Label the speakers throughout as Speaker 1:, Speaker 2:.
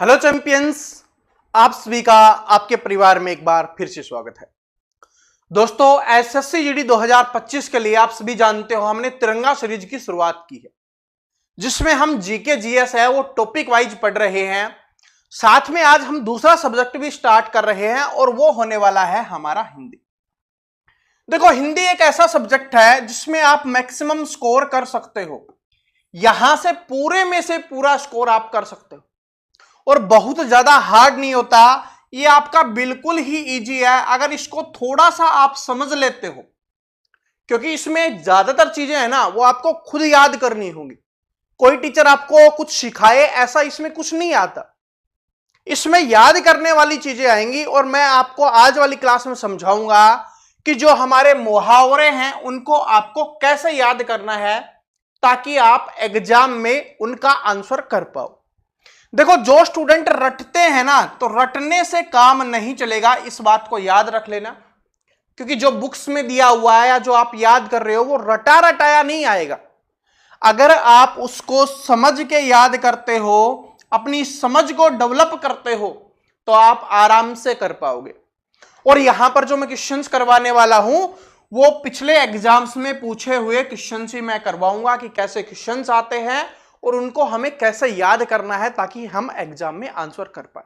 Speaker 1: Hello champions, आप सभी का आपके परिवार में एक बार फिर से स्वागत है। दोस्तों, एसएससी जीडी 2025 के लिए आप सभी जानते हो हमने तिरंगा सीरीज की शुरुआत की है, जिसमें हम जीके जीएस है वो टॉपिक वाइज पढ़ रहे हैं। साथ में आज हम दूसरा सब्जेक्ट भी स्टार्ट कर रहे हैं और वो होने वाला है हमारा हिंदी। देखो, हिंदी एक ऐसा सब्जेक्ट है जिसमें आप मैक्सिमम स्कोर कर सकते हो। यहां से पूरे में से पूरा स्कोर आप कर सकते हो और बहुत ज्यादा हार्ड नहीं होता। ये आपका बिल्कुल ही इजी है अगर इसको थोड़ा सा आप समझ लेते हो, क्योंकि इसमें ज्यादातर चीजें है ना वो आपको खुद याद करनी होंगी। कोई टीचर आपको कुछ सिखाए ऐसा इसमें कुछ नहीं आता। इसमें याद करने वाली चीजें आएंगी और मैं आपको आज वाली क्लास में समझाऊंगा कि जो हमारे मुहावरे हैं उनको आपको कैसे याद करना है ताकि आप एग्जाम में उनका आंसर कर पाओ। देखो, जो स्टूडेंट रटते हैं ना तो रटने से काम नहीं चलेगा, इस बात को याद रख लेना। क्योंकि जो बुक्स में दिया हुआ है या जो आप याद कर रहे हो वो रटा रटाया नहीं आएगा। अगर आप उसको समझ के याद करते हो, अपनी समझ को डेवलप करते हो, तो आप आराम से कर पाओगे। और यहां पर जो मैं क्वेश्चंस करवाने वाला हूं वो पिछले एग्जाम्स में पूछे हुए क्वेश्चंस ही मैं करवाऊंगा कि कैसे क्वेश्चंस आते हैं और उनको हमें कैसे याद करना है ताकि हम एग्जाम में आंसर कर पाए।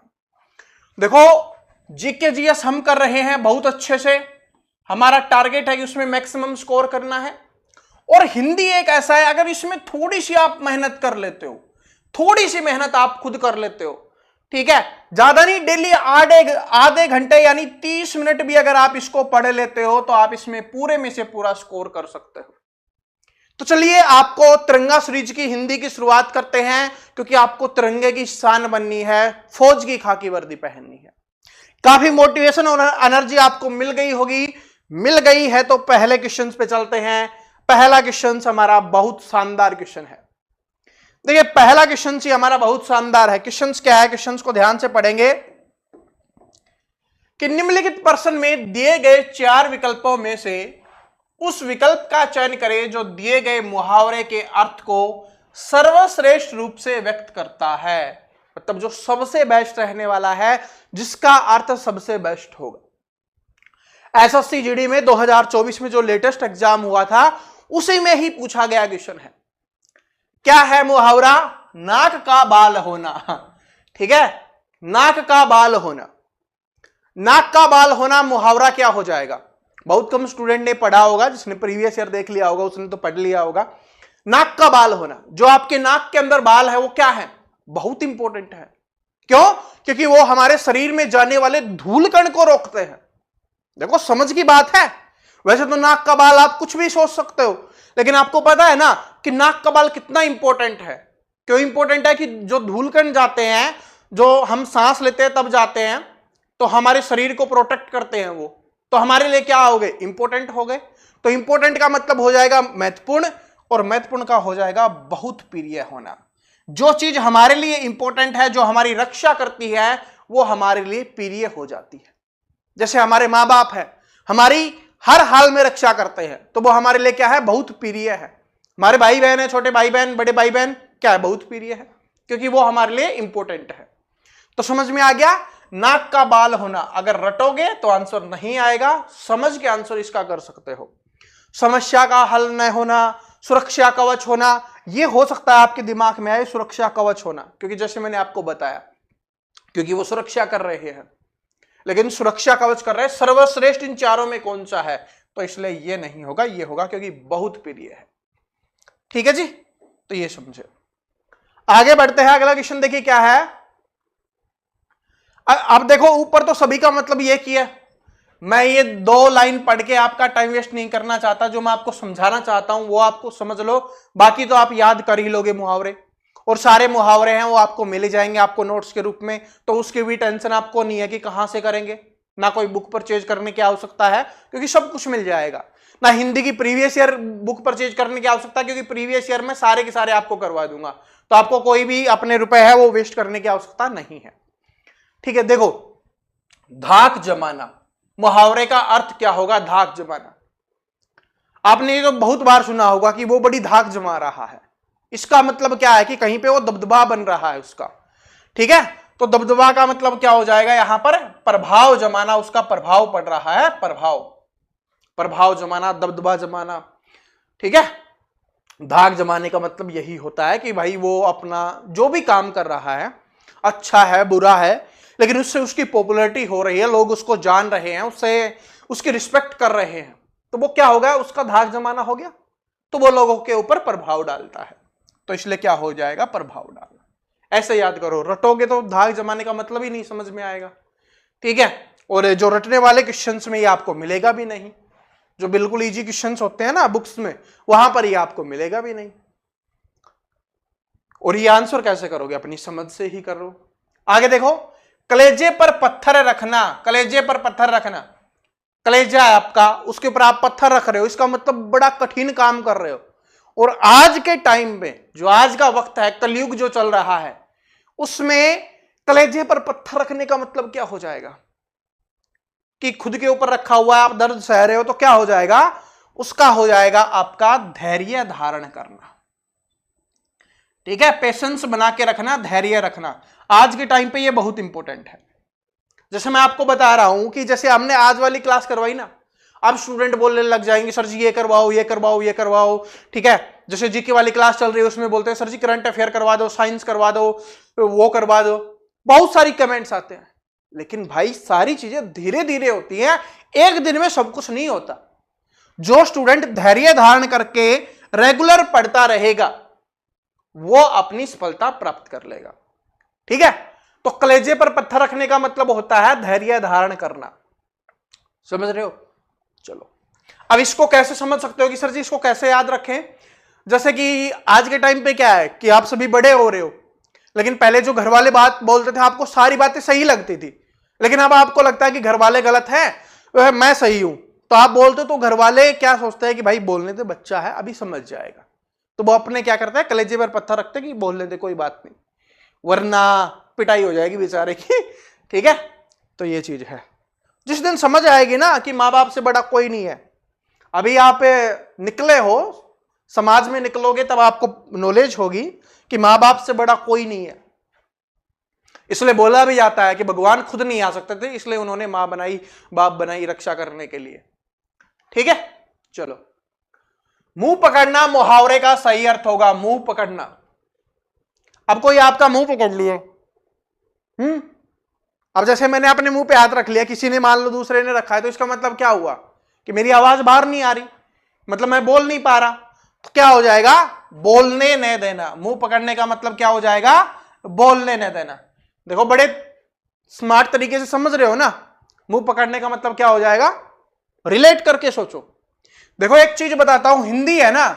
Speaker 1: देखो, जीके जीएस हम कर रहे हैं बहुत अच्छे से। हमारा टारगेट है कि उसमें मैक्सिमम स्कोर करना है। और हिंदी एक ऐसा है, अगर इसमें थोड़ी सी आप मेहनत कर लेते हो, थोड़ी सी मेहनत आप खुद कर लेते हो, ठीक है, ज्यादा नहीं, डेली आधे घंटे यानी 30 मिनट भी अगर आप इसको पढ़ लेते हो तो आप इसमें पूरे में से पूरा स्कोर कर सकते हो। तो चलिए, आपको तिरंगा सीरीज की हिंदी की शुरुआत करते हैं, क्योंकि आपको तिरंगे की शान बननी है, फौज की खाकी वर्दी पहननी है। काफी मोटिवेशन और एनर्जी आपको मिल गई होगी। मिल गई है तो पहले क्वेश्चन पे चलते हैं। पहला क्वेश्चन हमारा बहुत शानदार क्वेश्चन है। देखिए, पहला क्वेश्चन ही हमारा बहुत शानदार है। क्वेश्चन क्या है, क्वेश्चन को ध्यान से पढ़ेंगे कि निम्नलिखित प्रश्न में दिए गए 4 विकल्पों में से उस विकल्प का चयन करें जो दिए गए मुहावरे के अर्थ को सर्वश्रेष्ठ रूप से व्यक्त करता है। मतलब जो सबसे बेस्ट रहने वाला है, जिसका अर्थ सबसे बेस्ट होगा। एसएससी जीडी में 2024 में जो लेटेस्ट एग्जाम हुआ था उसी में ही पूछा गया क्वेश्चन है। क्या है मुहावरा? नाक का बाल होना। ठीक है, नाक का बाल होना। नाक का बाल होना मुहावरा क्या हो जाएगा? बहुत कम स्टूडेंट ने पढ़ा होगा, जिसने प्रीवियस ईयर देख लिया होगा उसने तो पढ़ लिया होगा। नाक का बाल होना, जो आपके नाक के अंदर बाल है वो क्या है? बहुत इंपॉर्टेंट है। क्यों? क्योंकि वो हमारे शरीर में जाने वाले धूल कण को रोकते हैं। देखो, समझ की बात है। वैसे तो नाक का बाल आप कुछ भी सोच सकते हो, लेकिन आपको पता है ना कि नाक का बाल कितना इंपॉर्टेंट है। क्यों इंपॉर्टेंट है? कि जो धूल कण जाते हैं, जो हम सांस लेते हैं तब जाते हैं, तो हमारे शरीर को प्रोटेक्ट करते हैं वो, तो हमारे लिए क्या हो गए? इंपॉर्टेंट हो गए। तो इंपॉर्टेंट का मतलब हो जाएगा महत्वपूर्ण, और महत्वपूर्ण का हो जाएगा बहुत प्रिय होना। जो चीज हमारे लिए इंपॉर्टेंट है, जो हमारी रक्षा करती है, वो हमारे लिए प्रिय हो जाती है। जैसे हमारे माँ बाप है, हमारी हर हाल में रक्षा करते हैं, तो वो हमारे लिए क्या है? बहुत प्रिय है। हमारे भाई बहन है, छोटे भाई बहन, बड़े भाई बहन, क्या है? बहुत प्रिय है, क्योंकि वो हमारे लिए इंपॉर्टेंट है। तो समझ में आ गया? नाक का बाल होना, अगर रटोगे तो आंसर नहीं आएगा, समझ के आंसर इसका कर सकते हो। समस्या का हल न होना, सुरक्षा कवच होना, यह हो सकता है आपके दिमाग में आए, सुरक्षा कवच होना, क्योंकि जैसे मैंने आपको बताया, क्योंकि वो सुरक्षा कर रहे हैं। लेकिन सुरक्षा कवच कर रहे हैं, सर्वश्रेष्ठ इन चारों में कौन सा है? तो इसलिए ये नहीं होगा, ये होगा क्योंकि बहुत प्रिय है। ठीक है जी, तो ये समझे। आगे बढ़ते हैं, अगला क्वेश्चन देखिए क्या है। अब देखो, ऊपर तो सभी का मतलब ये किया। मैं ये 2 लाइन पढ़ के आपका टाइम वेस्ट नहीं करना चाहता। जो मैं आपको समझाना चाहता हूं वो आपको समझ लो, बाकी तो आप याद कर ही लोगे मुहावरे। और सारे मुहावरे हैं वो आपको मिल जाएंगे आपको नोट्स के रूप में, तो उसकी भी टेंशन आपको नहीं है कि कहां से करेंगे। ना कोई बुक परचेज करने की आवश्यकता है, क्योंकि सब कुछ मिल जाएगा। ना हिंदी की प्रीवियस ईयर बुक परचेज करने की आवश्यकता, क्योंकि प्रीवियस ईयर में सारे के सारे आपको करवा दूंगा। तो आपको कोई भी अपने रुपए है वो वेस्ट करने की आवश्यकता नहीं है। ठीक है, देखो, धाक जमाना, मुहावरे का अर्थ क्या होगा? धाक जमाना। आपने ये तो बहुत बार सुना होगा कि वो बड़ी धाक जमा रहा है। इसका मतलब क्या है? कि कहीं पे वो दबदबा बन रहा है उसका। ठीक है, तो दबदबा का मतलब क्या हो जाएगा यहां पर, प्रभाव जमाना, उसका प्रभाव पड़ रहा है, प्रभाव जमाना, दबदबा जमाना। ठीक है, धाक जमाने का मतलब यही होता है कि भाई वो अपना जो भी काम कर रहा है, अच्छा है बुरा है, लेकिन उससे उसकी पॉपुलैरिटी हो रही है, लोग उसको जान रहे हैं, उससे उसकी रिस्पेक्ट कर रहे हैं, तो वो क्या हो गया, उसका धाक जमाना हो गया, तो वो लोगों के ऊपर प्रभाव डालता है, तो इसलिए क्या हो जाएगा, प्रभाव डालना। ऐसे याद करो, रटोगे तो धाक जमाने का मतलब ही नहीं समझ में आएगा। ठीक है, और जो रटने वाले क्वेश्चंस में ये आपको मिलेगा भी नहीं, जो बिल्कुल इजी क्वेश्चंस होते हैं ना बुक्स में, वहां पर ये आपको मिलेगा भी नहीं। और ये आंसर कैसे करोगे, अपनी समझ से ही करो। आगे देखो, कलेजे पर पत्थर रखना, कलेजे पर पत्थर रखना, कलेजा है आपका, उसके ऊपर आप पत्थर रख रहे हो, इसका मतलब बड़ा कठिन काम कर रहे हो। और आज के टाइम में जो आज का वक्त है, कलयुग जो चल रहा है, उसमें कलेजे पर पत्थर रखने का मतलब क्या हो जाएगा कि खुद के ऊपर रखा हुआ है, आप दर्द सह रहे हो, तो क्या हो जाएगा, उसका हो जाएगा आपका धैर्य धारण करना। ठीक है, पेशेंस बना के रखना, धैर्य रखना, आज के टाइम पे ये बहुत इंपॉर्टेंट है। जैसे मैं आपको बता रहा हूं कि जैसे हमने आज वाली क्लास करवाई ना, अब स्टूडेंट बोलने लग जाएंगे सर जी ये करवाओ ये करवाओ ये करवाओ। ठीक है, जैसे जीके वाली क्लास चल रही है उसमें बोलते हैं सर जी करंट अफेयर करवा दो, साइंस करवा दो, वो करवा दो, बहुत सारी कमेंट्स आते हैं। लेकिन भाई सारी चीजें धीरे धीरे होती हैं, एक दिन में सब कुछ नहीं होता। जो स्टूडेंट धैर्य धारण करके रेगुलर पढ़ता रहेगा वो अपनी सफलता प्राप्त कर लेगा। ठीक है, तो कलेजे पर पत्थर रखने का मतलब होता है धैर्य धारण करना, समझ रहे हो। चलो, अब इसको कैसे समझ सकते हो कि सर जी इसको कैसे याद रखें। जैसे कि आज के टाइम पे क्या है कि आप सभी बड़े हो रहे हो, लेकिन पहले जो घर वाले बात बोलते थे आपको सारी बातें सही लगती थी, लेकिन अब आपको लगता है कि घर वाले गलत हैं, मैं सही हूं, तो आप बोलते तो घर वाले क्या सोचते हैं कि भाई बोलने दे, बच्चा है अभी समझ जाएगा, तो वो अपने क्या करता है, कलेजे पर पत्थर रखते कि बोलने दे कोई बात नहीं, वरना पिटाई हो जाएगी बेचारे की। ठीक है, तो ये चीज है। जिस दिन समझ आएगी ना कि माँ बाप से बड़ा कोई नहीं है, अभी आप निकले हो समाज में निकलोगे तब आपको नॉलेज होगी कि माँ बाप से बड़ा कोई नहीं है। इसलिए बोला भी जाता है कि भगवान खुद नहीं आ सकते थे, इसलिए उन्होंने माँ बनाई, बाप बनाई रक्षा करने के लिए। ठीक है, चलो, मुंह पकड़ना मुहावरे का सही अर्थ होगा, मुंह पकड़ना। अब कोई आपका मुंह पकड़ लिया, अब जैसे मैंने अपने मुंह पे हाथ रख लिया, किसी ने मान लो दूसरे ने रखा है, तो इसका मतलब क्या हुआ कि मेरी आवाज बाहर नहीं आ रही, मतलब मैं बोल नहीं पा रहा, तो क्या हो जाएगा, बोलने न देना। मुंह पकड़ने का मतलब क्या हो जाएगा, बोलने न देना। देखो बड़े स्मार्ट तरीके से समझ रहे हो ना, मुंह पकड़ने का मतलब क्या हो जाएगा, रिलेट करके सोचो। देखो एक चीज बताता हूं, हिंदी है ना,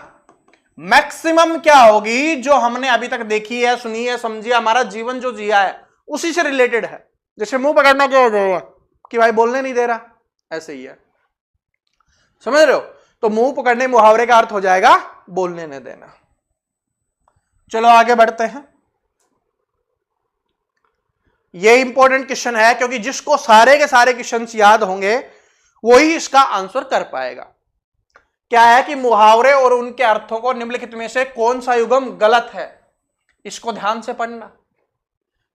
Speaker 1: मैक्सिमम क्या होगी जो हमने अभी तक देखी है, सुनी है, समझी है, हमारा जीवन जो जिया है उसी से रिलेटेड है। जैसे मुंह पकड़ना क्या हो जाएगा कि भाई बोलने नहीं दे रहा, ऐसे ही है, समझ रहे हो। तो मुंह पकड़ने मुहावरे का अर्थ हो जाएगा बोलने न देना। चलो आगे बढ़ते हैं। ये इंपॉर्टेंट क्वेश्चन है क्योंकि जिसको सारे के सारे क्वेश्चन याद होंगे वही इसका आंसर कर पाएगा। क्या है कि मुहावरे और उनके अर्थों को निम्नलिखित में से कौन सा युग्म गलत है, इसको ध्यान से पढ़ना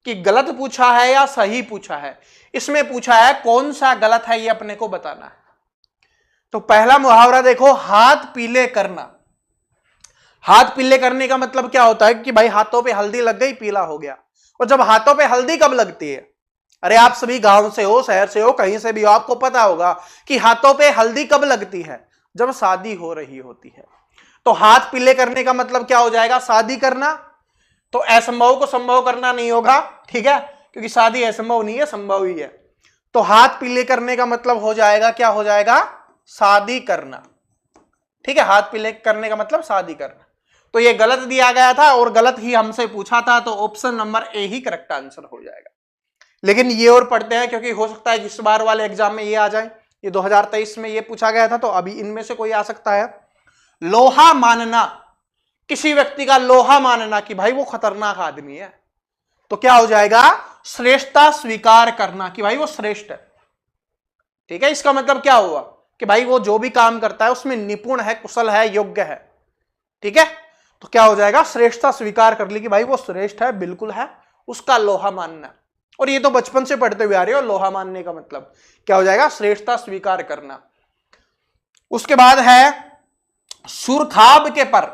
Speaker 1: कि गलत पूछा है या सही पूछा है। इसमें पूछा है कौन सा गलत है, ये अपने को बताना है। तो पहला मुहावरा देखो, हाथ पीले करना। हाथ पीले करने का मतलब क्या होता है कि भाई हाथों पे हल्दी लग गई, पीला हो गया। और जब हाथों पे हल्दी कब लगती है, अरे आप सभी गांव से हो, शहर से हो, कहीं से भी हो, आपको पता होगा कि हाथों पे हल्दी कब लगती है, जब शादी हो रही होती है। तो हाथ पीले करने का मतलब क्या हो जाएगा, शादी करना। तो असंभव को संभव करना नहीं होगा, ठीक है, क्योंकि शादी असंभव नहीं है, संभव ही है। तो हाथ पीले करने का मतलब हो जाएगा, क्या हो जाएगा, शादी करना। ठीक है, हाथ पीले करने का मतलब शादी करना। तो ये गलत दिया गया था और गलत ही हमसे पूछा था, तो option number A he correct answer हो जाएगा। लेकिन ये और पढ़ते हैं क्योंकि हो सकता है कि इस बार वाले एग्जाम में ये आ जाए। ये 2023 में ये पूछा गया था, तो अभी इनमें से कोई आ सकता है। लोहा मानना, किसी व्यक्ति का लोहा मानना कि भाई वो खतरनाक आदमी है, तो क्या हो जाएगा, श्रेष्ठता स्वीकार करना कि भाई वो श्रेष्ठ है। ठीक है, इसका मतलब क्या हुआ कि भाई वो जो भी काम करता है उसमें निपुण है, कुशल है, योग्य है। ठीक है, तो क्या हो जाएगा, श्रेष्ठता स्वीकार कर ली कि भाई वो श्रेष्ठ है, बिल्कुल है, उसका लोहा मानना। और ये तो बचपन से पढ़ते हुए आ रहे हो। लोहा मानने का मतलब क्या हो जाएगा? श्रेष्ठता स्वीकार करना। उसके बाद है सुरखाब के पर।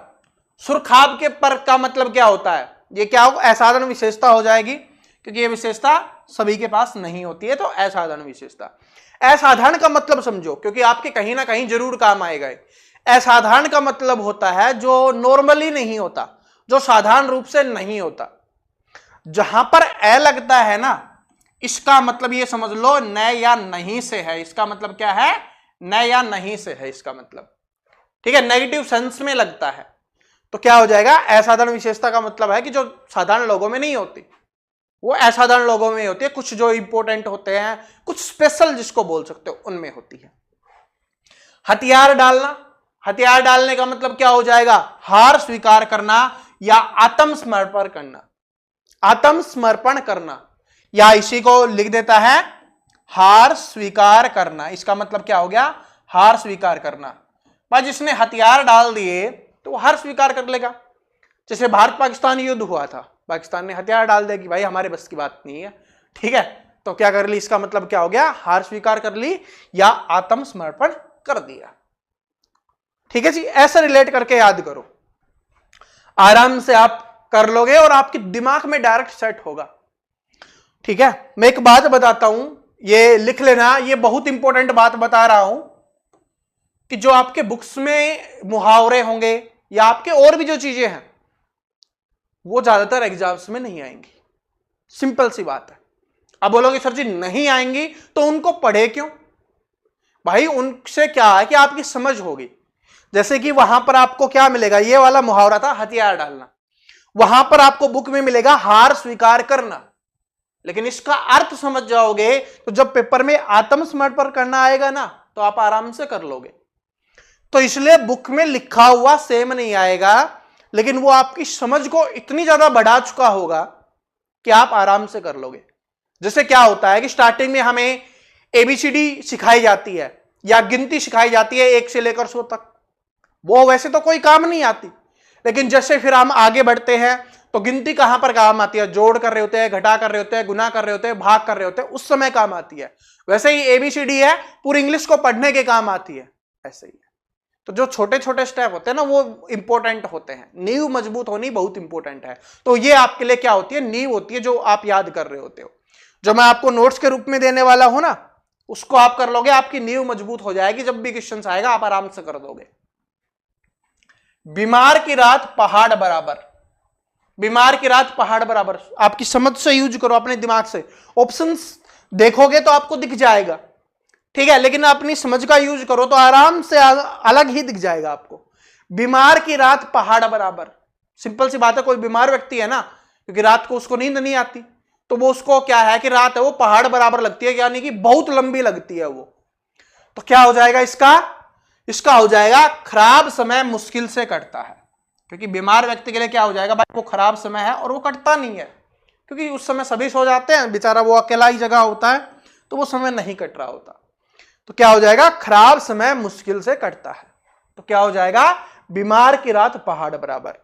Speaker 1: सुरखाब के पर का मतलब क्या होता है? ये क्या हो? असाधारण विशेषता हो जाएगी, क्योंकि ये विशेषता सभी के पास नहीं होती है, तो असाधारण विशेषता। असाधारण का मतलब समझो, क्योंकि आपके कहीं ना कहीं जरूर काम आएगा। असाधारण का मतलब होता है जो नॉर्मली नहीं होता, जो साधारण रूप से नहीं होता। जहां पर ए लगता है ना, इसका मतलब ये समझ लो न या नहीं से है। इसका मतलब क्या है? न या नहीं से है इसका मतलब, ठीक है, नेगेटिव सेंस में लगता है। तो क्या हो जाएगा? असाधारण विशेषता का मतलब है कि जो साधारण लोगों में नहीं होती, वो असाधारण लोगों में होती है। कुछ जो इंपॉर्टेंट होते हैं, कुछ स्पेशल जिसको बोल सकते हो, उनमें होती है। हथियार डालना। हथियार डालने का मतलब क्या हो जाएगा? हार स्वीकार करना या आत्मसमर्पण करना। आत्मसमर्पण करना, या इसी को लिख देता है हार स्वीकार करना। इसका मतलब क्या हो गया? हार स्वीकार करना। भाई जिसने हथियार डाल दिए तो वो हार स्वीकार कर लेगा। जैसे भारत पाकिस्तान युद्ध हुआ था, पाकिस्तान ने हथियार डाल दिया कि भाई हमारे बस की बात नहीं है, ठीक है, तो क्या कर ली? इसका मतलब क्या हो गया? हार स्वीकार कर ली या आत्मसमर्पण कर दिया। ठीक है जी, ऐसा रिलेट करके याद करो, आराम से आप कर लोगे और आपके दिमाग में डायरेक्ट सेट होगा। ठीक है, मैं एक बात बताता हूं, ये लिख लेना, ये बहुत इंपॉर्टेंट बात बता रहा हूं कि जो आपके बुक्स में मुहावरे होंगे या आपके और भी जो चीजें हैं, वो ज्यादातर एग्जाम्स में नहीं आएंगी। सिंपल सी बात है। अब बोलोगे सर जी नहीं आएंगी तो उनको पढ़े क्यों? भाई उनसे क्या है कि आपकी समझ होगी। जैसे कि वहां पर आपको क्या मिलेगा? ये वाला मुहावरा था हथियार डालना, वहां पर आपको बुक में मिलेगा हार स्वीकार करना, लेकिन इसका अर्थ समझ जाओगे तो जब पेपर में आत्मसमर्पण करना आएगा ना, तो आप आराम से कर लोगे। तो इसलिए बुक में लिखा हुआ सेम नहीं आएगा, लेकिन वो आपकी समझ को इतनी ज्यादा बढ़ा चुका होगा कि आप आराम से कर लोगे। जैसे क्या होता है कि स्टार्टिंग में हमें एबीसीडी सिखाई जाती है या गिनती सिखाई जाती है 1 से लेकर 100 तक, वो वैसे तो कोई काम नहीं आती, लेकिन जैसे फिर हम आगे बढ़ते हैं तो गिनती कहां पर काम आती है? जोड़ कर रहे होते हैं, घटा कर रहे होते हैं, गुना कर रहे होते हैं, भाग कर रहे होते हैं, उस समय काम आती है। वैसे ही एबीसीडी है, पूरी इंग्लिश को पढ़ने के काम आती है, ऐसे ही है। तो जो छोटे छोटे स्टेप होते हैं ना, वो इंपॉर्टेंट होते हैं। नींव मजबूत होनी बहुत इंपॉर्टेंट है। तो ये आपके लिए क्या होती है? नींव होती है, जो आप याद कर रहे होते हो। जो मैं आपको नोट्स के रूप में देने वाला हूं ना, उसको आप कर लोगे, आपकी नींव मजबूत हो जाएगी। जब भी क्वेश्चन आएगा आप आराम से कर दोगे। बीमार की रात पहाड़ बराबर। बीमार की रात पहाड़ बराबर, आपकी समझ से यूज करो, अपने दिमाग से। ऑप्शंस देखोगे तो आपको दिख जाएगा, ठीक है, लेकिन अपनी समझ का यूज करो तो आराम से अलग ही दिख जाएगा आपको। बीमार की रात पहाड़ बराबर, सिंपल सी बात है। कोई बीमार व्यक्ति है ना, क्योंकि रात को उसको नींद नहीं आती, तो वो उसको क्या है कि रात है वो पहाड़ बराबर लगती है, यानी कि बहुत लंबी लगती है वो। तो क्या हो जाएगा इसका हो जाएगा खराब समय मुश्किल से कटता है। क्योंकि बीमार व्यक्ति के लिए क्या हो जाएगा भाई? वो खराब समय है और वो कटता नहीं है, क्योंकि उस समय सभी सो जाते हैं, बेचारा वो अकेला ही जगह होता है, तो वो समय नहीं कट रहा होता। तो क्या हो जाएगा? खराब समय मुश्किल से कटता है। तो क्या हो जाएगा? बीमार की रात पहाड़ बराबर।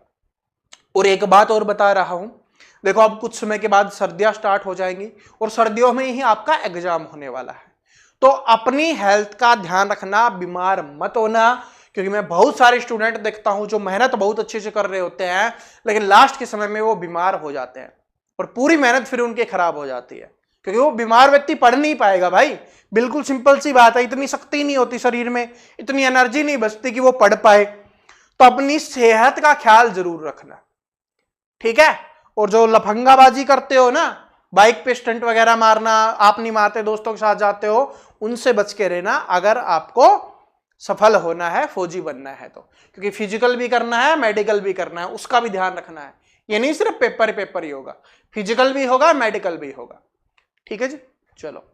Speaker 1: और एक बात और बता रहा हूं, देखो अब कुछ समय के बाद सर्दियां स्टार्ट हो जाएंगी और सर्दियों में ही आपका एग्जाम होने वाला है। तो अपनी हेल्थ का ध्यान रखना, बीमार मत होना। क्योंकि मैं बहुत सारे स्टूडेंट देखता हूं जो मेहनत बहुत अच्छे से कर रहे होते हैं, लेकिन लास्ट के समय में वो बीमार हो जाते हैं और पूरी मेहनत फिर उनकी खराब हो जाती है, क्योंकि वो बीमार व्यक्ति पढ़ नहीं पाएगा। भाई बिल्कुल सिंपल सी बात है, इतनी शक्ति नहीं होती शरीर में, इतनी एनर्जी नहीं बचती कि वो पढ़ पाए। तो अपनी सेहत का ख्याल जरूर रखना, ठीक है। और जो लफंगाबाजी करते हो ना, बाइक पे स्टंट वगैरह मारना, आप नहीं मारते, दोस्तों के साथ जाते हो, उनसे बच के रहना अगर आपको सफल होना है, फौजी बनना है तो। क्योंकि फिजिकल भी करना है, मेडिकल भी करना है, उसका भी ध्यान रखना है। ये नहीं सिर्फ पेपर ही होगा, फिजिकल भी होगा, मेडिकल भी होगा। ठीक है जी, चलो।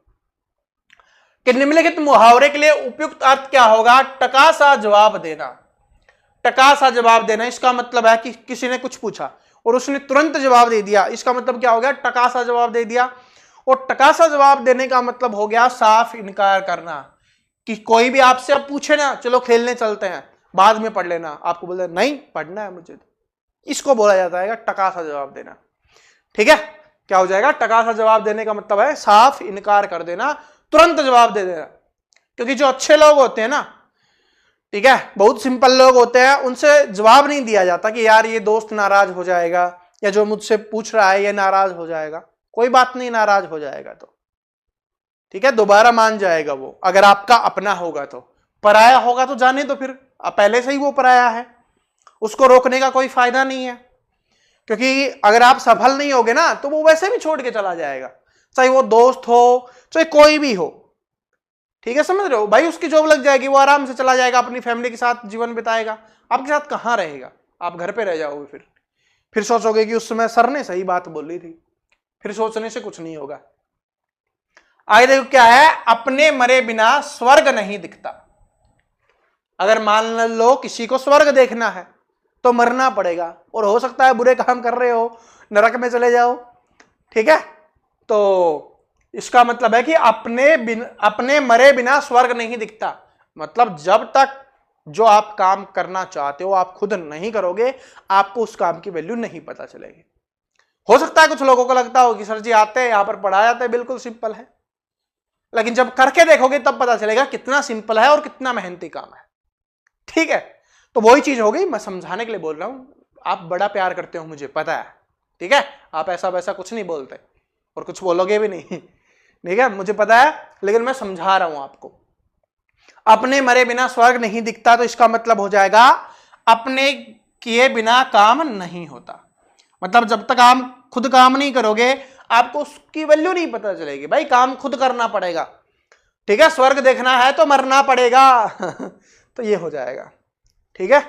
Speaker 1: कि निम्नलिखित मुहावरे के लिए उपयुक्त अर्थ क्या होगा? टका सा जवाब देना। टका सा जवाब देना, इसका मतलब है कि किसी ने कुछ पूछा और उसने तुरंत जवाब दे दिया, इसका मतलब क्या हो गया? टका सा जवाब दे दिया। और टका सा जवाब देने का मतलब हो गया साफ इनकार करना। कि कोई भी आपसे अब पूछे ना, चलो खेलने चलते हैं, बाद में पढ़ लेना, आपको बोलते नहीं पढ़ना है मुझे, इसको बोला जाता है टका सा जवाब देना। ठीक है, क्या हो जाएगा, टका सा जवाब देने का मतलब है साफ इनकार कर देना, तुरंत जवाब दे देना। क्योंकि जो अच्छे लोग होते हैं ना, ठीक है, बहुत सिंपल लोग होते हैं, उनसे जवाब नहीं दिया जाता कि यार ये दोस्त नाराज हो जाएगा या जो मुझसे पूछ रहा है ये नाराज हो जाएगा। कोई बात नहीं, नाराज हो जाएगा तो ठीक है, दोबारा मान जाएगा वो, अगर आपका अपना होगा तो। पराया होगा तो जाने दो, फिर पहले से ही वो पराया है, उसको रोकने का कोई फायदा नहीं है। क्योंकि अगर आप सफल नहीं होगे ना तो वो वैसे भी छोड़ के चला जाएगा, चाहे वो दोस्त हो चाहे कोई भी हो, ठीक है, समझ रहे हो भाई। उसकी जॉब लग जाएगी, वो आराम से चला जाएगा, अपनी फैमिली के साथ जीवन बिताएगा, आपके साथ कहाँ रहेगा, आप घर पे रह जाओगे। फिर सोचोगे कि उस समय सर ने सही बात बोली थी, फिर सोचने से कुछ नहीं होगा। आगे देखो क्या है, अपने मरे बिना स्वर्ग नहीं दिखता। अगर मान लो किसी को स्वर्ग देखना है तो मरना पड़ेगा, और हो सकता है बुरे काम कर रहे हो, नरक में चले जाओ, ठीक है। तो इसका मतलब है कि अपने मरे बिना स्वर्ग नहीं दिखता। मतलब जब तक जो आप काम करना चाहते हो आप खुद नहीं करोगे, आपको उस काम की वैल्यू नहीं पता चलेगी। हो सकता है कुछ लोगों को लगता हो कि सर जी आते हैं यहां पर पढ़ा जाता है, बिल्कुल सिंपल है, लेकिन जब करके देखोगे तब पता चलेगा कितना सिंपल है और कितना मेहनती काम है, ठीक है। तो वही चीज हो गई, मैं समझाने के लिए बोल रहा हूं। आप बड़ा प्यार करते हो मुझे पता है, ठीक है, आप ऐसा वैसा कुछ नहीं बोलते और कुछ बोलोगे भी नहीं, ठीक है, मुझे पता है, लेकिन मैं समझा रहा हूं आपको। अपने मरे बिना स्वर्ग नहीं दिखता, तो इसका मतलब हो जाएगा अपने किए बिना काम नहीं होता। मतलब जब तक आप खुद काम नहीं करोगे आपको उसकी वैल्यू नहीं पता चलेगी। भाई काम खुद करना पड़ेगा, ठीक है, स्वर्ग देखना है तो मरना पड़ेगा तो ये हो जाएगा, ठीक है।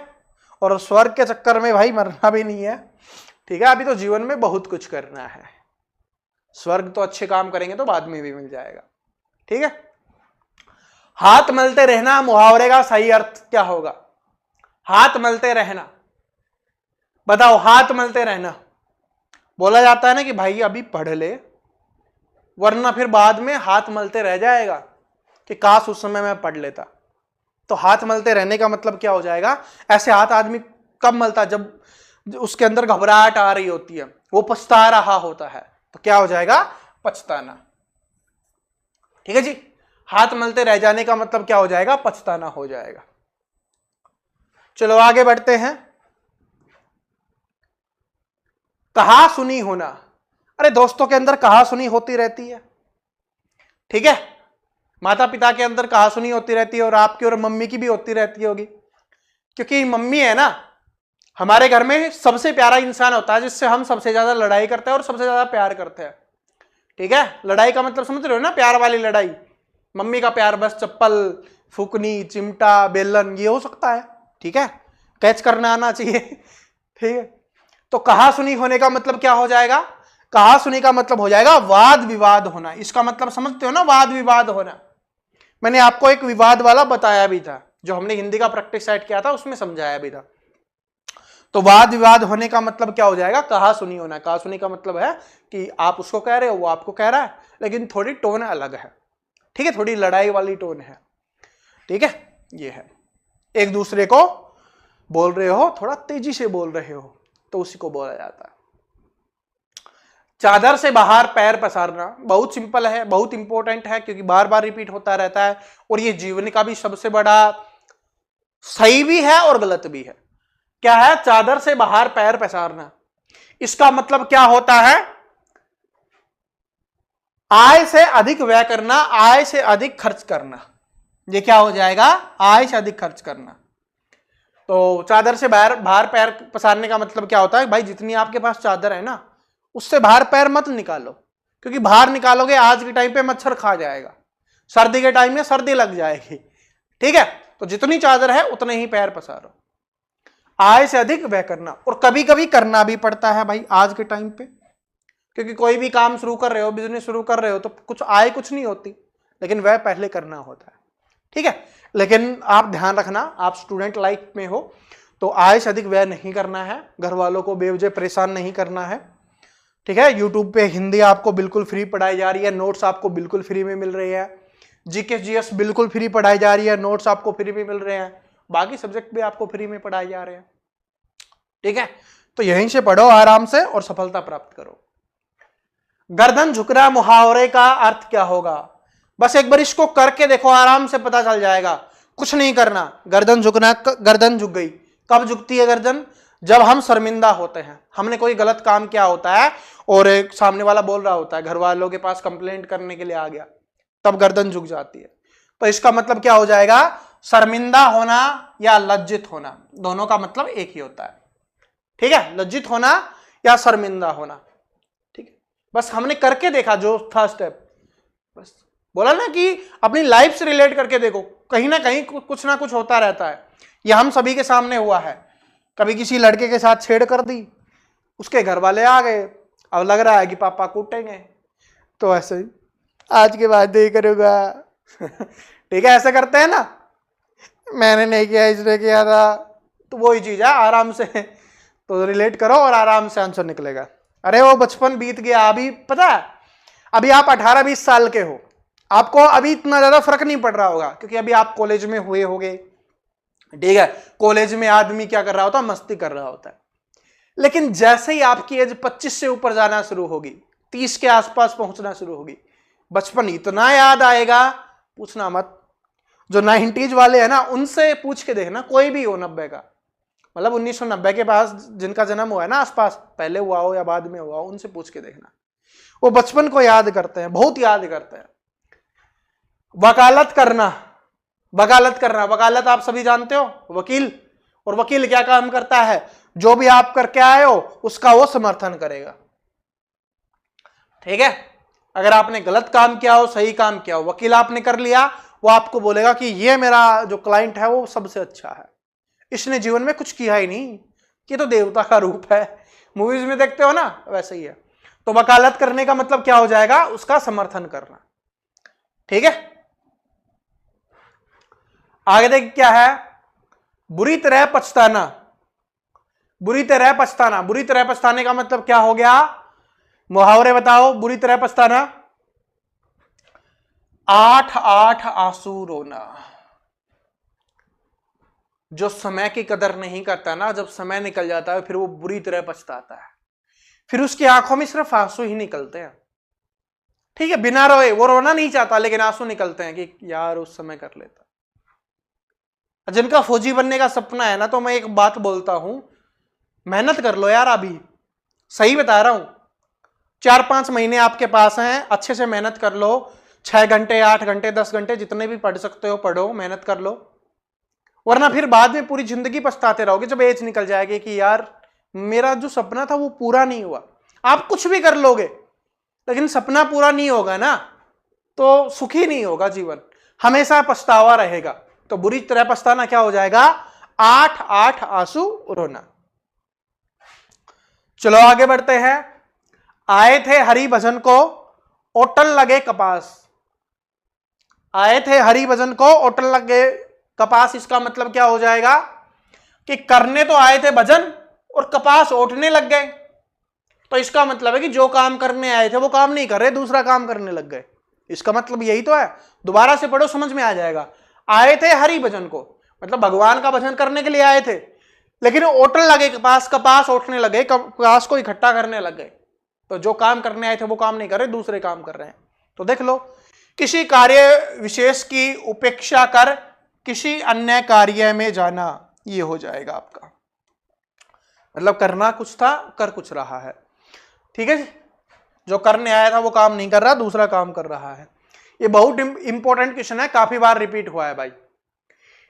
Speaker 1: और स्वर्ग के चक्कर में भाई मरना भी नहीं है, ठीक है, अभी तो जीवन में बहुत कुछ करना है। स्वर्ग तो अच्छे काम करेंगे तो बाद में भी मिल जाएगा, ठीक है। हाथ मलते रहना मुहावरे का सही अर्थ क्या होगा? हाथ मलते रहना, बताओ, हाथ मलते रहना। बोला जाता है ना कि भाई अभी पढ़ ले वरना फिर बाद में हाथ मलते रह जाएगा कि काश उस समय मैं पढ़ लेता। तो हाथ मलते रहने का मतलब क्या हो जाएगा? ऐसे हाथ आदमी कब मलता? जब उसके अंदर घबराहट आ रही होती है, वो पछता रहा होता है, तो क्या हो जाएगा? पछताना, ठीक है जी। हाथ मलते रह जाने का मतलब क्या हो जाएगा? पछताना हो जाएगा। चलो आगे बढ़ते हैं। कहा सुनी होना, अरे दोस्तों के अंदर कहा सुनी होती रहती है, ठीक है, माता पिता के अंदर कहा सुनी होती रहती है और आपकी और मम्मी की भी होती रहती होगी, क्योंकि मम्मी है ना हमारे घर में सबसे प्यारा इंसान होता है जिससे हम सबसे ज्यादा लड़ाई करते हैं और सबसे ज्यादा प्यार करते हैं, ठीक है। लड़ाई का मतलब समझ रहे हो ना, प्यार वाली लड़ाई। मम्मी का प्यार बस चप्पल, फूकनी, चिमटा, बेलन, ये हो सकता है, ठीक है, कैच करना आना चाहिए, ठीक है। तो कहा सुनी होने का मतलब क्या हो जाएगा? कहा सुनी का मतलब हो जाएगा वाद विवाद होना। इसका मतलब समझते हो ना, वाद विवाद होना। मैंने आपको एक विवाद वाला बताया भी था, जो हमने हिंदी का प्रैक्टिस सेट किया था उसमें समझाया भी था। तो वाद विवाद होने का मतलब क्या हो जाएगा? कहा सुनी होना। कहा सुनी का मतलब है कि आप उसको कह रहे हो, वो आपको कह रहा है, लेकिन थोड़ी टोन अलग है, ठीक है, थोड़ी लड़ाई वाली टोन है, ठीक है। ये है, एक दूसरे को बोल रहे हो, थोड़ा तेजी से बोल रहे हो, तो उसी को बोला जाता है। चादर से बाहर पैर पसारना बहुत सिंपल है, बहुत इंपॉर्टेंट है, क्योंकि बार बार रिपीट होता रहता है और ये जीवन का भी सबसे बड़ा सही भी है और गलत भी है। क्या है? चादर से बाहर पैर पसारना। इसका मतलब क्या होता है? आय से अधिक व्यय करना, आय से अधिक खर्च करना। ये क्या हो जाएगा? आय से अधिक खर्च करना। तो चादर से बाहर पैर पसारने का मतलब क्या होता है? भाई जितनी आपके पास चादर है ना, उससे बाहर पैर मत निकालो, क्योंकि बाहर निकालोगे आज के टाइम पे मच्छर खा जाएगा, सर्दी के टाइम में सर्दी लग जाएगी, ठीक है। तो जितनी चादर है उतने ही पैर पसारो। आय से अधिक व्यय करना, और कभी कभी करना भी पड़ता है भाई आज के टाइम पे, क्योंकि कोई भी काम शुरू कर रहे हो, बिजनेस शुरू कर रहे हो, तो कुछ आय कुछ नहीं होती, लेकिन व्यय पहले करना होता है, ठीक है। लेकिन आप ध्यान रखना, आप स्टूडेंट लाइफ में हो तो आय से अधिक व्यय नहीं करना है, घर वालों को बेवजह परेशान नहीं करना है, ठीक है। यूट्यूब पे हिंदी आपको बिल्कुल फ्री पढ़ाई जा रही है, नोट्स आपको बिल्कुल फ्री में मिल रही है, जीके जीएस बिल्कुल फ्री पढ़ाई जा रही है, नोट्स आपको फ्री में मिल रहे हैं, बाकी सब्जेक्ट भी आपको फ्री में पढ़ाए जा रहे हैं, ठीक है। तो यहीं से पढ़ो आराम से और सफलता प्राप्त करो। गर्दन झुकना मुहावरे का अर्थ क्या होगा? बस एक बार इसको करके देखो, आराम से पता चल जाएगा। कुछ नहीं करना, गर्दन झुकना, गर्दन झुक गई। कब झुकती है गर्दन? जब हम शर्मिंदा होते हैं, हमने कोई गलत काम किया होता है और एक सामने वाला बोल रहा होता है, घर वालों के पास कंप्लेंट करने के लिए आ गया, तब गर्दन झुक जाती है। तो इसका मतलब क्या हो जाएगा? शर्मिंदा होना या लज्जित होना, दोनों का मतलब एक ही होता है। ठीक है, लज्जित होना या शर्मिंदा होना। ठीक है, बस हमने करके देखा जो था स्टेप, बस बोला ना कि अपनी लाइफ से रिलेट करके देखो, कहीं ना कहीं कुछ ना कुछ होता रहता है। यह हम सभी के सामने हुआ है। कभी किसी लड़के के साथ छेड़ कर दी, उसके घर वाले आ गए, अब लग रहा है कि पापा कूटेंगे, तो ऐसे ही आज के बाद नहीं करूंगा। ठीक है, ऐसे करते हैं ना, मैंने नहीं किया इसने किया था, तो वही चीज है। आराम से तो रिलेट करो और आराम से आंसर निकलेगा। अरे वो बचपन बीत गया, अभी पता है, अभी आप 18-20 साल के हो, आपको अभी इतना ज्यादा फर्क नहीं पड़ रहा होगा, क्योंकि अभी आप कॉलेज में हुए होगे। ठीक है, कॉलेज में आदमी क्या कर रहा होता है? मस्ती कर रहा होता है। लेकिन जैसे ही आपकी एज 25 से ऊपर जाना शुरू होगी, 30 के आसपास पहुंचना शुरू होगी, बचपन इतना याद आएगा, पूछना मत। जो 90s वाले हैं ना, उनसे पूछ के देखना, कोई भी हो 90 का, मतलब 1990 के पास जिनका जन्म हुआ है ना, आसपास, पहले हुआ हो या बाद में हुआ हो, उनसे पूछ के देखना, वो बचपन को याद करते हैं, बहुत याद करते हैं। वकालत करना, वकालत करना, वकालत आप सभी जानते हो, वकील। और वकील क्या काम करता है? जो भी आप करके आए हो उसका वो समर्थन करेगा। ठीक है, अगर आपने गलत काम किया हो, सही काम किया हो, वकील आपने कर लिया, वो आपको बोलेगा कि ये मेरा जो क्लाइंट है वो सबसे अच्छा है, इसने जीवन में कुछ किया ही नहीं, ये तो देवता का रूप है। मूवीज में देखते हो ना, वैसे ही है। तो वकालत करने का मतलब क्या हो जाएगा? उसका समर्थन करना। ठीक है, आगे देख क्या है? बुरी तरह पछताना। बुरी तरह पछताना, बुरी तरह पछताने का मतलब क्या हो गया? मुहावरे बताओ। बुरी तरह पछताना, 8 आंसू रोना। जो समय की कदर नहीं करता ना, जब समय निकल जाता है फिर वो बुरी तरह पछताता है, फिर उसकी आंखों में सिर्फ आंसू ही निकलते हैं। ठीक है, बिना रोए, वो रोना नहीं चाहता लेकिन आंसू निकलते हैं कि यार उस समय कर लेता। जिनका फौजी बनने का सपना है ना, तो मैं एक बात बोलता हूं, मेहनत कर लो यार। अभी सही बता रहा हूं, 4-5 महीने आपके पास हैं, अच्छे से मेहनत कर लो। 6 घंटे, 8 घंटे, 10 घंटे, जितने भी पढ़ सकते हो पढ़ो, मेहनत कर लो। वरना फिर बाद में पूरी जिंदगी पछताते रहोगे जब एज निकल जाएगी कि यार मेरा जो सपना था वो पूरा नहीं हुआ। आप कुछ भी कर लोगे लेकिन सपना पूरा नहीं होगा ना, तो सुखी नहीं होगा जीवन, हमेशा पछतावा रहेगा। तो बुरी तरह पछताना क्या हो जाएगा? 8 आंसू रोना। चलो आगे बढ़ते हैं। आए थे हरि भजन को, ओटल लगे कपास। आए थे हरि भजन को, ओटल लगे कपास। इसका मतलब क्या हो जाएगा कि करने तो आए थे भजन और कपास ओटने लग गए। तो इसका मतलब है कि जो काम करने आए थे वो काम नहीं कर रहे, दूसरा काम करने लग गए। इसका मतलब यही तो है। दोबारा से पढ़ो, समझ में आ जाएगा। आए थे हरि भजन को, मतलब भगवान का भजन करने के लिए आए थे, लेकिन ओटल लगे कपास, कपास ओटने लगे, कपास को इकट्ठा करने लग गए। तो जो काम करने आए थे वो काम नहीं कर रहे, दूसरे काम कर रहे हैं। तो देख लो, किसी कार्य विशेष की उपेक्षा कर किसी अन्य कार्य में जाना, ये हो जाएगा आपका। मतलब करना कुछ था, कर कुछ रहा है। ठीक है जी, जो करने आया था वो काम नहीं कर रहा, दूसरा काम कर रहा है। ये बहुत इंपॉर्टेंट क्वेश्चन है, काफी बार रिपीट हुआ है भाई।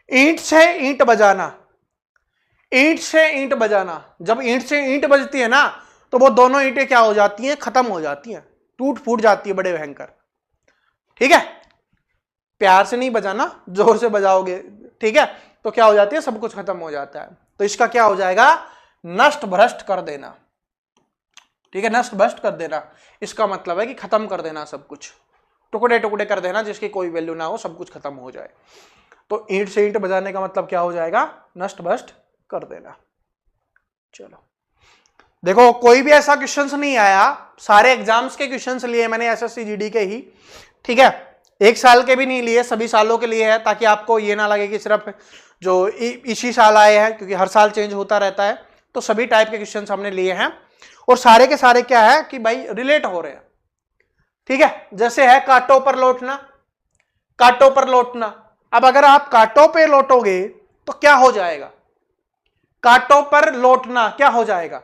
Speaker 1: ईंट से ईंट बजाना, ईंट से ईंट बजाना। जब ईंट से ईंट बजती है ना, तो वो दोनों ईंटें क्या हो जाती हैं? खत्म हो जाती हैं, टूट फूट जाती है, बड़े भयंकर। ठीक है, प्यार से नहीं बजाना, जोर से बजाओगे, ठीक है, तो क्या हो जाती है? सब कुछ खत्म हो जाता है। तो इसका क्या हो जाएगा? नष्ट भ्रष्ट कर देना। ठीक है, नष्ट भ्रष्ट कर देना, इसका मतलब है कि खत्म कर देना, सब कुछ टुकड़े टुकड़े कर देना, जिसकी कोई वैल्यू ना हो, सब कुछ खत्म हो जाए। तो ईंट से ईंट बजाने का मतलब क्या हो जाएगा? नष्ट भ्रष्ट कर देना। चलो देखो, कोई भी ऐसा क्वेश्चन नहीं आया, सारे एग्जाम्स के क्वेश्चन लिए मैंने, एसएससी जीडी के ही। ठीक है, 1 साल के भी नहीं लिए, सभी सालों के लिए है, ताकि आपको ये ना लगे कि सिर्फ जो इसी साल आए हैं, क्योंकि हर साल चेंज होता रहता है। तो सभी टाइप के क्वेश्चन हमने लिए हैं, और सारे के सारे क्या है कि भाई रिलेट हो रहे हैं। ठीक है, जैसे है कांटों पर लौटना, कांटों पर लौटना। अब अगर आप कांटों पे लौटोगे तो क्या हो जाएगा? कांटों पर लौटना क्या हो जाएगा?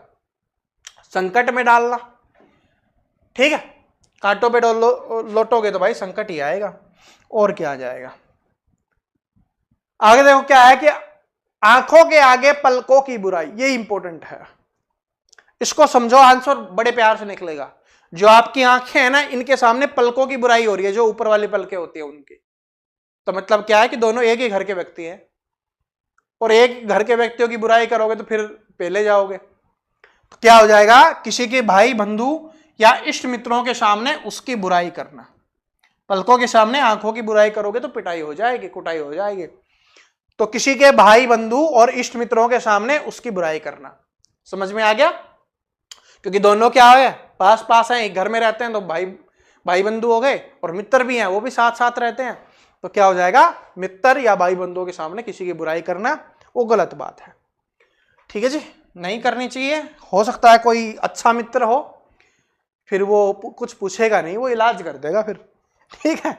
Speaker 1: संकट में डालना। ठीक है, कांटों पे लौटोगे तो भाई संकट ही आएगा, और क्या आ जाएगा? आगे देखो क्या है कि आंखों के आगे पलकों की बुराई, ये इंपॉर्टेंट है, इसको समझो, आंसर बड़े प्यार से निकलेगा। जो आपकी आंखें हैं ना, इनके सामने पलकों की बुराई हो रही है, जो ऊपर वाली पलकें होती है उनकी। तो मतलब क्या है कि दोनों एक ही घर के व्यक्ति हैं, और एक घर के व्यक्तियों की बुराई करोगे तो फिर पहले जाओगे। तो क्या हो जाएगा? किसी के भाई बंधु या इष्ट मित्रों के सामने उसकी बुराई करना। पलकों के सामने आंखों की बुराई करोगे तो पिटाई हो जाएगी, कुटाई हो जाएगी। तो किसी के भाई बंधु और इष्ट मित्रों के सामने उसकी बुराई करना। समझ में आ गया? क्योंकि दोनों क्या है, पास पास हैं, एक घर में रहते हैं, तो भाई बंधु हो गए, और मित्र भी हैं, वो भी साथ साथ रहते हैं। तो क्या हो जाएगा? मित्र या भाई बंधुओं के सामने किसी की बुराई करना वो गलत बात है। ठीक है जी, नहीं करनी चाहिए। हो सकता है कोई अच्छा मित्र हो, फिर वो कुछ पूछेगा नहीं, वो इलाज कर देगा फिर। ठीक है।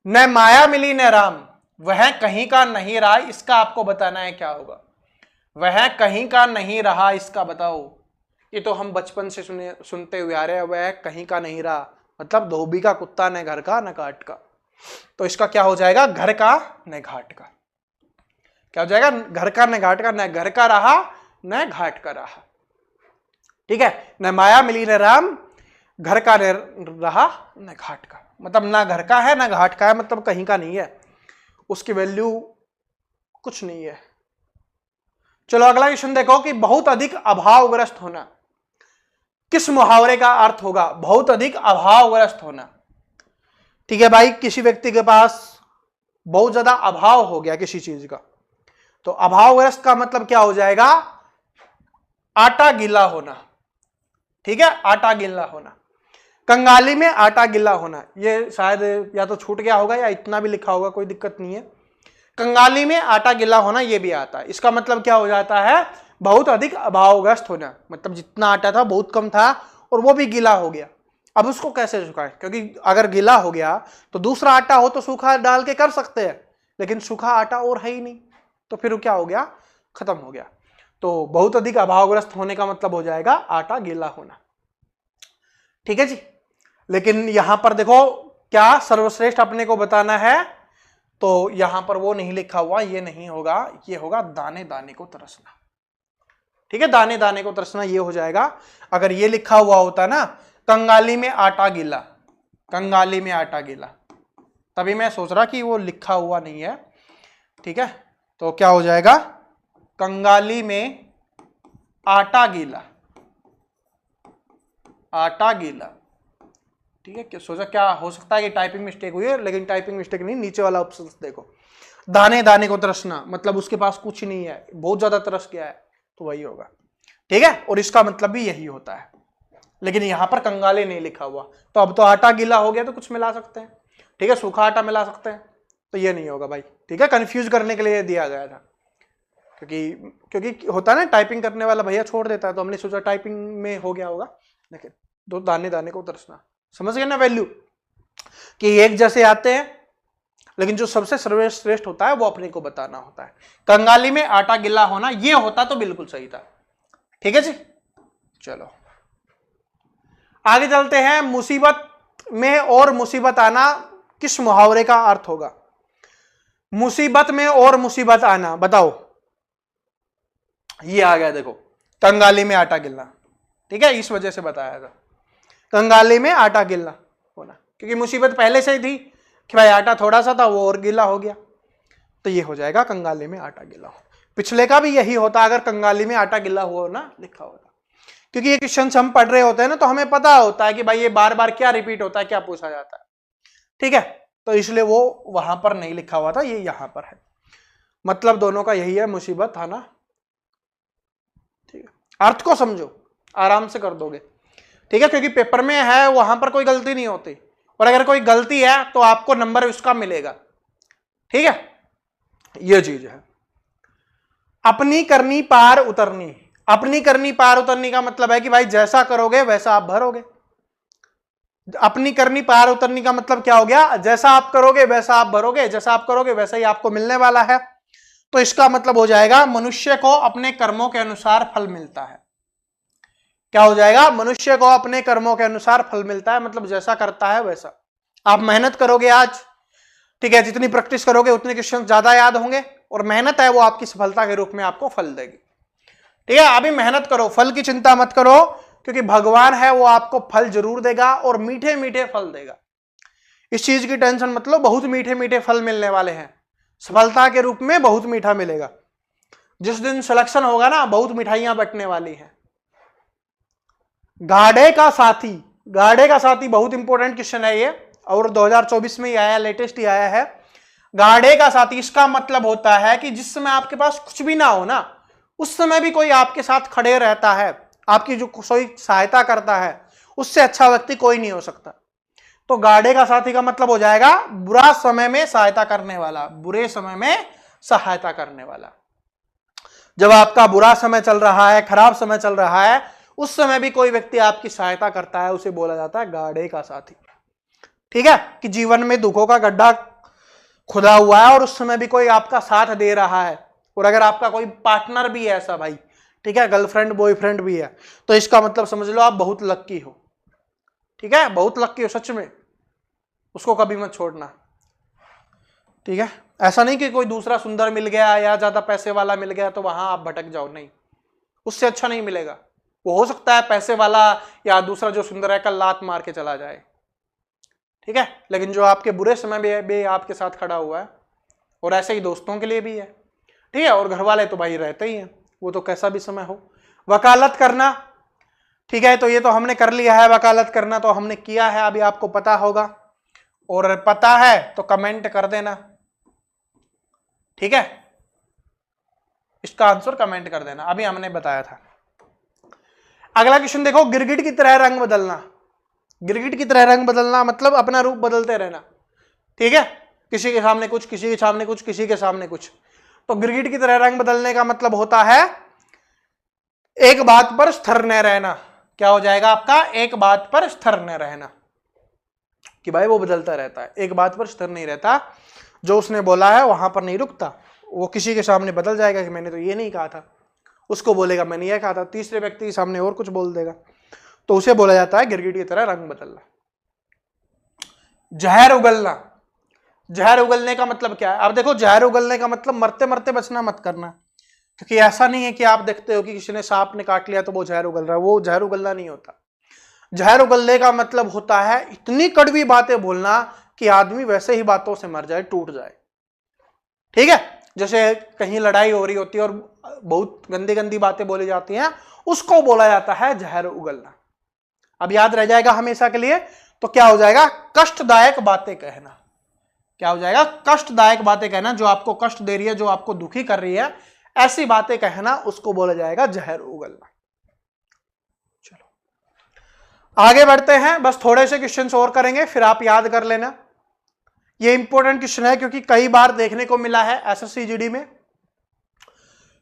Speaker 1: न माया मिली न राम, वह कहीं का नहीं रहा, इसका आपको बताना है क्या होगा। वह कहीं का नहीं रहा, इसका बताओ। ये तो हम बचपन से सुनते हुए आ रहे हैं, वह कहीं का नहीं रहा, मतलब धोबी का कुत्ता न घर का न काट का। तो इसका क्या हो जाएगा? घर का न घाट का। क्या हो जाएगा? घर का न घाट का, न घर का रहा न घाट का रहा। ठीक है, न माया मिली न राम, घर का न रहा न घाट का, मतलब ना घर का है ना घाट का है, मतलब कहीं का नहीं है, उसकी वैल्यू कुछ नहीं है। चलो अगला क्वेश्चन देखो कि बहुत अधिक अभावग्रस्त होना, किस मुहावरे का अर्थ होगा? बहुत अधिक अभावग्रस्त होना। ठीक है भाई, किसी व्यक्ति के पास बहुत ज्यादा अभाव हो गया किसी चीज का, तो अभावग्रस्त का मतलब क्या हो जाएगा? आटा गीला होना। ठीक है, आटा गीला होना। कंगाली में आटा गीला होना, ये शायद या तो छूट गया होगा या इतना भी लिखा होगा, कोई दिक्कत नहीं है। कंगाली में आटा गीला होना ये भी आता है। इसका मतलब क्या हो जाता है? बहुत अधिक अभावग्रस्त होना, मतलब जितना आटा था बहुत कम था और वो भी गीला हो गया। अब उसको कैसे सुखाएं? क्योंकि अगर गीला हो गया तो दूसरा आटा हो तो सूखा डाल के कर सकते हैं, लेकिन सूखा आटा और है ही नहीं, तो फिर क्या हो गया? खत्म हो गया। तो बहुत अधिक अभावग्रस्त होने का मतलब हो जाएगा आटा गीला होना। ठीक है जी, लेकिन यहां पर देखो क्या सर्वश्रेष्ठ अपने को बताना है, तो यहां पर वो नहीं लिखा हुआ, ये नहीं होगा, ये होगा दाने दाने को तरसना। ठीक है, दाने दाने को तरसना ये हो जाएगा। अगर ये लिखा हुआ होता ना कंगाली में आटा गीला, कंगाली में आटा गीला, तभी मैं सोच रहा कि वो लिखा हुआ नहीं है। ठीक है, तो क्या हो जाएगा? कंगाली में आटा गीला, आटा गीला। ठीक है, क्या सोचा क्या हो सकता है कि टाइपिंग मिस्टेक हुई है, लेकिन टाइपिंग मिस्टेक नहीं, नीचे वाला ऑप्शन देखो, दाने दाने को तरसना, मतलब उसके पास कुछ नहीं है, बहुत ज्यादा तरस गया है, तो वही होगा। ठीक है, और इसका मतलब भी यही होता है, लेकिन यहां पर कंगाले नहीं लिखा हुआ, तो अब तो आटा गीला हो गया तो कुछ मिला सकते हैं। ठीक है, सूखा आटा मिला सकते हैं, तो ये नहीं होगा भाई। ठीक है, कंफ्यूज करने के लिए दिया गया था, क्योंकि होता है ना टाइपिंग करने वाला भैया छोड़ देता है, तो हमने सोचा टाइपिंग में हो गया होगा, लेकिन दो दाने दाने को तरसना। समझ गए ना वैल्यू, कि एक जैसे आते हैं, लेकिन जो सबसे सर्वश्रेष्ठ होता है वो अपने को बताना होता है। कंगाली में आटा गिला होना ये होता तो बिल्कुल सही था। ठीक है जी, चलो आगे चलते हैं। मुसीबत में और मुसीबत आना किस मुहावरे का अर्थ होगा? मुसीबत में और मुसीबत आना, बताओ। ये आ गया देखो, कंगाली में आटा गिलना। ठीक है, इस वजह से बताया था, कंगाली में आटा गिलना होना, क्योंकि मुसीबत पहले से ही थी कि भाई आटा थोड़ा सा था वो और गीला हो गया, तो ये हो जाएगा कंगाली में आटा गीला हो। पिछले का भी यही होता अगर कंगाली में आटा गीला हुआ ना लिखा होता, क्योंकि ये क्वेश्चन हम पढ़ रहे होते हैं ना, तो हमें पता होता है कि भाई ये बार बार क्या रिपीट होता है, क्या पूछा जाता है। ठीक है, तो इसलिए वो वहां पर नहीं लिखा हुआ था, ये यहां पर है। मतलब दोनों का यही है, मुसीबत आना। ठीक है, अर्थ को समझो, आराम से कर दोगे। ठीक है, क्योंकि पेपर में है वहां पर कोई गलती नहीं होती, और अगर कोई गलती है तो आपको नंबर उसका मिलेगा। ठीक है, यह चीज है। अपनी करनी पार उतरनी, अपनी करनी पार उतरनी का मतलब है कि भाई जैसा करोगे वैसा आप भरोगे। अपनी करनी पार उतरनी का मतलब क्या हो गया, जैसा आप करोगे वैसा आप भरोगे, जैसा आप करोगे वैसा ही आपको मिलने वाला है। तो इसका मतलब हो जाएगा मनुष्य को अपने कर्मों के अनुसार फल मिलता है। क्या हो जाएगा, मनुष्य को अपने कर्मों के अनुसार फल मिलता है, मतलब जैसा करता है वैसा। आप मेहनत करोगे आज, ठीक है, जितनी प्रैक्टिस करोगे उतने क्वेश्चन ज्यादा याद होंगे, और मेहनत है वो आपकी सफलता के रूप में आपको फल देगी। ठीक है, अभी मेहनत करो, फल की चिंता मत करो, क्योंकि भगवान है वो आपको फल जरूर देगा और मीठे मीठे फल देगा। इस चीज की टेंशन मत लो, बहुत मीठे मीठे फल मिलने वाले हैं, सफलता के रूप में बहुत मीठा मिलेगा। जिस दिन सिलेक्शन होगा ना, बहुत मिठाइयां बंटने वाली हैं। गाढ़े का साथी, गाढ़े का साथी बहुत इंपॉर्टेंट क्वेश्चन है ये, और 2024 में ही आया, लेटेस्ट ही आया है। गाढ़े का साथी, इसका मतलब होता है कि जिस समय आपके पास कुछ भी ना हो ना, उस समय भी कोई आपके साथ खड़े रहता है, आपकी जो कोई सहायता करता है, उससे अच्छा व्यक्ति कोई नहीं हो सकता। तो गाढ़े का साथी का मतलब हो जाएगा बुरा समय में सहायता करने वाला, बुरे समय में सहायता करने वाला। जब आपका बुरा समय चल रहा है, खराब समय चल रहा है, उस समय भी कोई व्यक्ति आपकी सहायता करता है, उसे बोला जाता है गाढ़े का साथी। ठीक है, कि जीवन में दुखों का गड्ढा खुदा हुआ है और उस समय भी कोई आपका साथ दे रहा है, और अगर आपका कोई पार्टनर भी है ऐसा भाई, ठीक है, गर्लफ्रेंड बॉयफ्रेंड भी है, तो इसका मतलब समझ लो आप बहुत लक्की हो। ठीक है, बहुत लक्की हो सच में, उसको कभी मत छोड़ना। ठीक है, ऐसा नहीं कि कोई दूसरा सुंदर मिल गया या ज्यादा पैसे वाला मिल गया तो वहां आप भटक जाओ, नहीं, उससे अच्छा नहीं मिलेगा। वो हो सकता है पैसे वाला या दूसरा जो सुंदर है कल लात मार के चला जाए, ठीक है, लेकिन जो आपके बुरे समय में भी आपके साथ खड़ा हुआ है, और ऐसे ही दोस्तों के लिए भी है, ठीक है, और घर वाले तो भाई रहते ही हैं, वो तो कैसा भी समय हो। वकालत करना, ठीक है, तो ये तो हमने कर लिया है, वकालत करना तो हमने किया है, अभी आपको पता होगा, और पता है तो कमेंट कर देना। ठीक है, इसका आंसर कमेंट कर देना, अभी हमने बताया था। अगला क्वेश्चन देखो, गिरगिट की तरह रंग बदलना। गिरगिट की तरह रंग बदलना मतलब अपना रूप बदलते रहना। ठीक है, किसी के सामने कुछ, किसी के सामने कुछ, किसी के सामने कुछ। तो गिरगिट की तरह रंग बदलने का मतलब होता है एक बात पर स्थिर न रहना। क्या हो जाएगा आपका, एक बात पर स्थिर न रहना, कि भाई वो बदलता रहता है, एक बात पर स्थिर नहीं रहता, जो उसने बोला है वहां पर नहीं रुकता। वो किसी के सामने बदल जाएगा कि मैंने तो ये नहीं कहा था, उसको बोलेगा मैंने ये कहा था, तीसरे व्यक्ति के सामने और कुछ बोल देगा, तो उसे बोला जाता है गिरगिट की तरह रंग बदलना। जहर उगलना, जहर उगलने का मतलब क्या है। अब देखो, जहर उगलने का मतलब मरते मरते बचना मत करना, क्योंकि ऐसा नहीं है कि आप देखते हो कि किसी ने सांप ने काट लिया तो वो जहर उगल रहा है, वो जहर उगलना नहीं होता। जहर उगलने का मतलब होता है इतनी कड़वी बातें बोलना कि आदमी वैसे ही बातों से मर जाए, टूट जाए। ठीक है, जैसे कहीं लड़ाई हो रही होती है और बहुत गंदी गंदी बातें बोली जाती हैं, उसको बोला जाता है जहर उगलना। अब याद रह जाएगा हमेशा के लिए, तो क्या हो जाएगा, कष्टदायक बातें कहना। क्या हो जाएगा, कष्टदायक बातें कहना, जो आपको कष्ट दे रही है, जो आपको दुखी कर रही है, ऐसी बातें कहना, उसको बोला जाएगा जहर उगलना। चलो आगे बढ़ते हैं, बस थोड़े से क्वेश्चंस और करेंगे, फिर आप याद कर लेना। ये इंपॉर्टेंट क्वेश्चन है क्योंकि कई बार देखने को मिला है एसएससी जीडी में।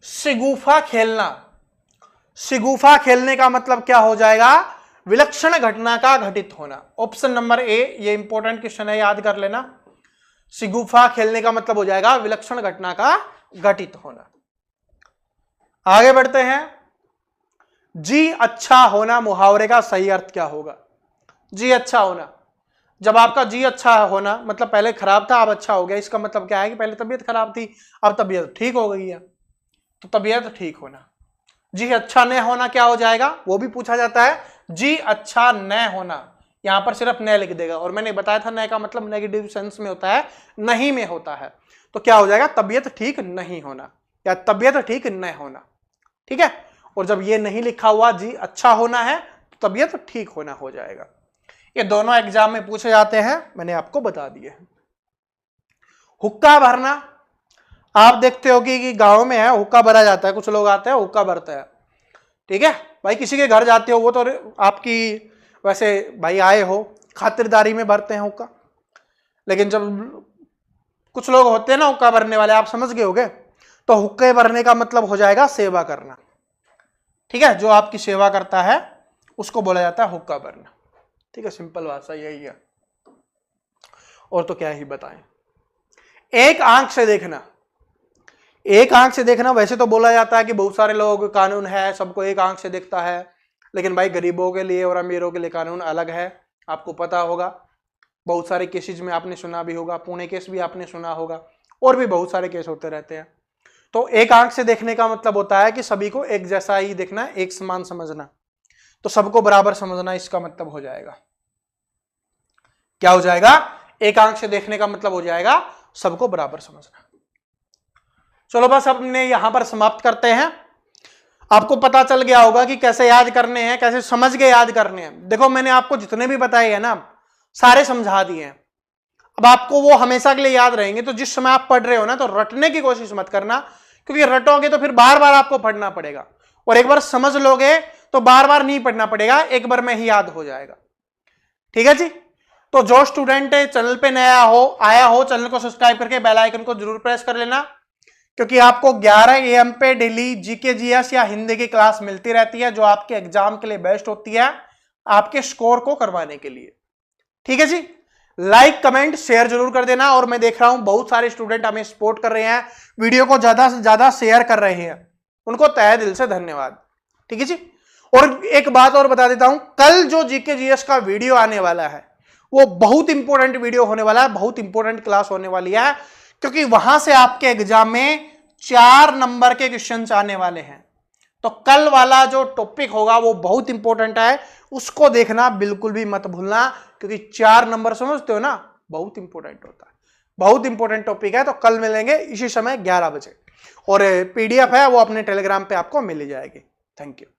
Speaker 1: सिगुफा खेलना, सिगुफा खेलने का मतलब क्या हो जाएगा, विलक्षण घटना का घटित होना। ऑप्शन नंबर ए, ये इंपॉर्टेंट क्वेश्चन है, याद कर लेना। सिगुफा खेलने का मतलब हो जाएगा विलक्षण घटना का घटित होना। आगे बढ़ते हैं, जी अच्छा होना मुहावरे का सही अर्थ क्या होगा। जी अच्छा होना, जब आपका जी अच्छा होना मतलब पहले खराब था अब अच्छा हो गया, इसका मतलब क्या है कि पहले तबीयत खराब थी अब तबीयत ठीक हो गई है, तो तबीयत ठीक होना। जी अच्छा न होना क्या हो जाएगा, वो भी पूछा जाता है, जी अच्छा न होना, यहां पर सिर्फ न लिख देगा, और मैंने बताया था न का मतलब नेगेटिव सेंस में होता है, नहीं में होता है, तो क्या हो जाएगा, तबीयत ठीक नहीं होना या तबीयत ठीक न होना। ठीक है, और जब ये नहीं लिखा हुआ जी अच्छा होना है तो तबीयत ठीक होना हो जाएगा। ये दोनों एग्जाम में पूछे जाते हैं, मैंने आपको बता दिए। हुक्का भरना, आप देखते हो कि गांव में है हुक्का भरा जाता है, कुछ लोग आते हैं हुक्का भरते हैं। ठीक है भाई, किसी के घर जाते हो, वो तो आपकी वैसे भाई आए हो खातिरदारी में भरते हैं हुक्का, लेकिन जब कुछ लोग होते हैं ना हुक्का भरने वाले, आप समझ गए होगे, तो हुक्के भरने का मतलब हो जाएगा सेवा करना। ठीक है, जो आपकी सेवा करता है उसको बोला जाता है हुक्का भरना। ठीक है, सिंपल भाषा यही है, और तो क्या ही बताएं। एक आंख से देखना, एक आंख से देखना, वैसे तो बोला जाता है कि बहुत सारे लोग कानून है सबको एक आंख से दिखता है, लेकिन भाई गरीबों के लिए और अमीरों के लिए कानून अलग है, आपको पता होगा। बहुत सारे केसेज में आपने सुना भी होगा, पुणे केस भी आपने सुना होगा, और भी बहुत सारे केस होते रहते हैं। तो एक आंख से देखने का मतलब होता है कि सभी को एक जैसा ही देखना, एक समान समझना, तो सबको बराबर समझना, इसका मतलब हो जाएगा, क्या हो जाएगा? एक आंख से देखने का मतलब हो जाएगा सबको बराबर समझना। चलो बस अब हमने यहां पर समाप्त करते हैं। आपको पता चल गया होगा कि कैसे याद करने हैं, कैसे समझ के याद करने हैं। देखो मैंने आपको जितने भी बताए हैं ना, सारे समझा दिए हैं। अब आपको वो हमेशा के लिए याद रहेंगे। तो जिस समय आप पढ़ रहे हो ना, तो रटने की कोशिश मत करना, क्योंकि रटोगे तो फिर बार बार आपको पढ़ना पड़ेगा, और एक बार समझ लोगे तो बार बार नहीं पढ़ना पड़ेगा, एक बार में ही याद हो जाएगा। ठीक है जी। तो जो स्टूडेंट चैनल पे नया आया हो, चैनल को सब्सक्राइब करके बेल आइकन को जरूर प्रेस कर लेना, क्योंकि आपको 11 AM पे डेली जीके जीएस या हिंदी की क्लास मिलती रहती है, जो आपके एग्जाम के लिए बेस्ट होती है, आपके स्कोर को करवाने के लिए। ठीक है जी। लाइक कमेंट शेयर जरूर कर देना, और मैं देख रहा हूं बहुत सारे स्टूडेंट हमें सपोर्ट कर रहे हैं, वीडियो को ज्यादा से ज्यादा शेयर कर रहे हैं, उनको तहे दिल से धन्यवाद। ठीक है जी। और एक बात और बता देता हूं, कल जो जीके जीएस का वीडियो आने वाला है वो बहुत इंपॉर्टेंट वीडियो होने वाला है, बहुत इंपॉर्टेंट क्लास होने वाली है, क्योंकि वहां से आपके एग्जाम में 4 नंबर के क्वेश्चंस आने वाले हैं। तो कल वाला जो टॉपिक होगा वो बहुत इंपॉर्टेंट है, उसको देखना बिल्कुल भी मत भूलना, क्योंकि 4 नंबर समझते हो ना, बहुत इंपॉर्टेंट होता है, बहुत इंपॉर्टेंट टॉपिक है। तो कल मिलेंगे इसी समय 11 बजे, और PDF है वो अपने टेलीग्राम पे आपको मिल जाएगी। Thank you.